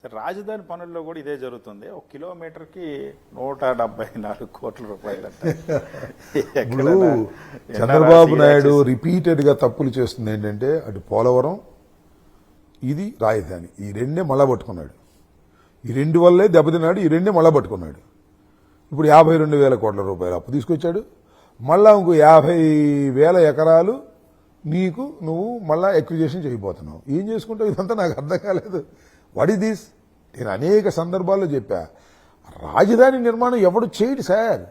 రాజధాని పనుల్లో కూడా ఇదే జరుగుతుంది. ఒక కిలోమీటర్కి 174 కోట్ల రూపాయలు. ఇప్పుడు చంద్రబాబు నాయుడు రిపీటెడ్ గా తప్పులు చేస్తుంది ఏంటంటే అటు పోలవరం, ఇది రాజధాని, ఈ రెండే మళ్ళా పట్టుకున్నాడు. ఈ రెండు వల్లే దెబ్బతిన్నాడు, ఈ రెండే మళ్ళా పట్టుకున్నాడు. ఇప్పుడు 52,000 కోట్ల రూపాయలు అప్పు తీసుకొచ్చాడు. మళ్ళా ఇంకో 50,000 ఎకరాలు నువ్వు మళ్ళా ఎక్విజేషన్ చేయబోతున్నావు. ఏం చేసుకుంటావు? ఇదంతా నాకు అర్థం కాలేదు. What is this? నేను అనేక సందర్భాల్లో చెప్పా, రాజధాని నిర్మాణం ఎవడు చేయడు sir.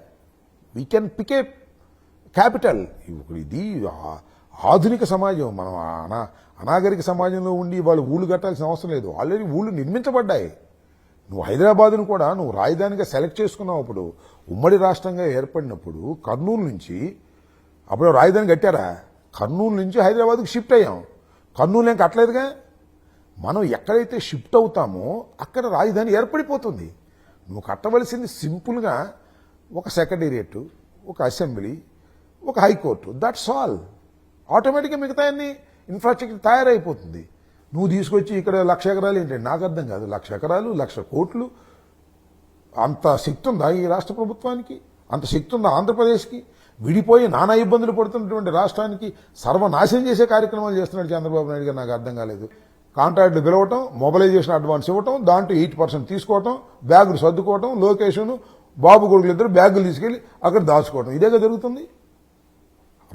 We can pick a capital. ఇది ఆధునిక సమాజం. మనం అనాగరిక సమాజంలో ఉండి వాళ్ళు ఊళ్ళు కట్టాల్సిన అవసరం లేదు. ఆల్రెడీ ఊళ్ళు నిర్మించబడ్డాయి. నువ్వు హైదరాబాద్ను కూడా నువ్వు రాజధానిగా సెలెక్ట్ చేసుకున్నావు. అప్పుడు ఉమ్మడి రాష్ట్రంగా ఏర్పడినప్పుడు కర్నూలు నుంచి అప్పుడు రాజధాని కట్టారా? కర్నూలు నుంచి హైదరాబాద్కు షిఫ్ట్ అయ్యాం. కర్నూలు ఏం కట్టలేదుగా. మనం ఎక్కడైతే షిఫ్ట్ అవుతామో అక్కడ రాజధాని ఏర్పడిపోతుంది. నువ్వు కట్టవలసింది సింపుల్గా ఒక సెక్రటేరియట్, ఒక అసెంబ్లీ, ఒక హైకోర్టు. That's all. ఆటోమేటిక్గా మిగతా అన్ని ఇన్ఫ్రాస్ట్రక్చర్ తయారైపోతుంది. నువ్వు తీసుకొచ్చి ఇక్కడ 1,00,000 ఎకరాలు ఏంటంటే నాకు అర్థం కాదు. 1,00,000 ఎకరాలు, 1,00,000 కోట్లు, అంత శక్తి ఉందా ఈ రాష్ట్ర ప్రభుత్వానికి? అంత శక్తి ఉందా ఆంధ్రప్రదేశ్కి? విడిపోయి నానా ఇబ్బందులు పడుతున్నటువంటి రాష్ట్రానికి సర్వనాశనం చేసే కార్యక్రమాలు చేస్తున్నాడు చంద్రబాబు నాయుడు గారు. నాకు అర్థం కాలేదు. కాంట్రాక్టులు పిలవటం, మొబిలైజేషన్ అడ్వాన్స్ ఇవ్వటం, దాంట్లో 8% తీసుకోవటం, బ్యాగులు సర్దుకోవటం, లొకేషను బాబు కొడుకులు ఇద్దరు బ్యాగులు తీసుకెళ్లి అక్కడ దాచుకోవటం. ఇదేగా జరుగుతుంది.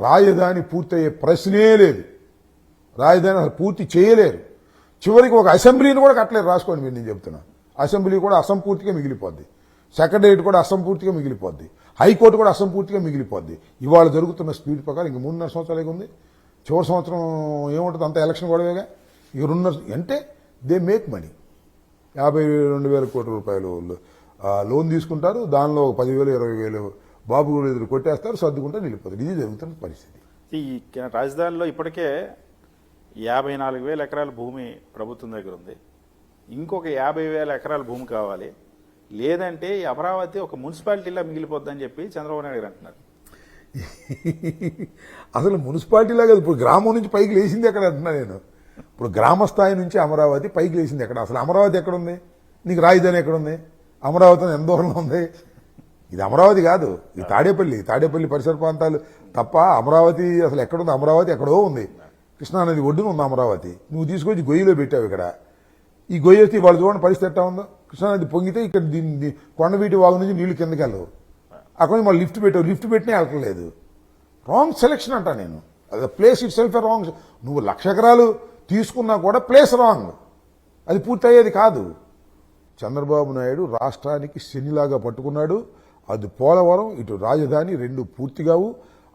రాజధాని పూర్తయ్యే ప్రశ్నే లేదు. రాజధాని అసలు పూర్తి చేయలేరు. చివరికి ఒక అసెంబ్లీని కూడా కట్టలేరు. రాసుకోండి మీరు, నేను చెప్తున్నా. అసెంబ్లీ కూడా అసంపూర్తిగా మిగిలిపోద్ది. సెక్రటేరియట్ కూడా అసంపూర్తిగా మిగిలిపోద్ది. హైకోర్టు కూడా అసంపూర్తిగా మిగిలిపోద్ది. ఇవాళ జరుగుతున్న స్పీడ్ ప్రకారం ఇంక 3.5 సంవత్సరాలే ఉంది. చివరి సంవత్సరం ఏముంటుంది? అంత ఎలక్షన్ గొడవేగా. ఇక 2.5 అంటే దే మేక్ మనీ. 52,000 కోట్ల రూపాయలు లోన్ తీసుకుంటారు. దానిలో 10,000 20,000 బాబు ఎదురు కొట్టేస్తారు, సర్దుకుంటారు, వెళ్ళిపోతారు. ఇది జరుగుతున్న పరిస్థితి. ఈ రాజధానిలో ఇప్పటికే 54,000 ఎకరాల భూమి ప్రభుత్వం దగ్గర ఉంది. ఇంకొక 50,000 ఎకరాల భూమి కావాలి. లేదంటే ఈ అమరావతి ఒక మున్సిపాలిటీలా మిగిలిపోద్దని చెప్పి చంద్రబాబు నాయుడు గారు అంటున్నారు. అసలు మున్సిపాలిటీలా కాదు, ఇప్పుడు గ్రామం నుంచి పైకి లేచింది ఎక్కడ అంటున్నా నేను. ఇప్పుడు గ్రామ స్థాయి నుంచి అమరావతి పైకి లేచింది ఎక్కడ? అసలు అమరావతి ఎక్కడుంది? నీకు రాజధాని ఎక్కడుంది? అమరావతి ఎంత దూరంలో ఉంది? ఇది అమరావతి కాదు, ఇది తాడేపల్లి పరిసర ప్రాంతాలు తప్ప అమరావతి అసలు ఎక్కడుంది? అమరావతి ఎక్కడో ఉంది. కృష్ణానది ఒడ్డున ఉంది అమరావతి. నువ్వు తీసుకొచ్చి గొయ్యిలో పెట్టావు. ఇక్కడ ఈ గొయ్యి వస్తే వాళ్ళు చూడండి పరిస్థితి ఎట్టా ఉందో. కృష్ణానది పొంగితే ఇక్కడ దీన్ని కొండవీటి వాగు నుంచి నీళ్లు కిందకి వెళ్ళవు. అక్కడ మళ్ళీ లిఫ్ట్ పెట్టావు, లిఫ్ట్ పెట్టినా వెళ్ళలేదు. రాంగ్ సెలెక్షన్ అంటా నేను. అది ప్లేస్ ఇట్ సెల్ఫ్ రాంగ్. నువ్వు 1,00,000 ఎకరాలు తీసుకున్నా కూడా ప్లేస్ రాంగ్. అది పూర్తయ్యేది కాదు. చంద్రబాబు నాయుడు రాష్ట్రానికి శనిలాగా పట్టుకున్నాడు. అది పోలవరం, ఇటు రాజధాని రెండు పూర్తిగావు,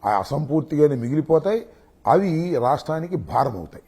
ఆ అసంపూర్తిగానే మిగిలిపోతాయి. అవి రాష్ట్రానికి భారం అవుతాయి.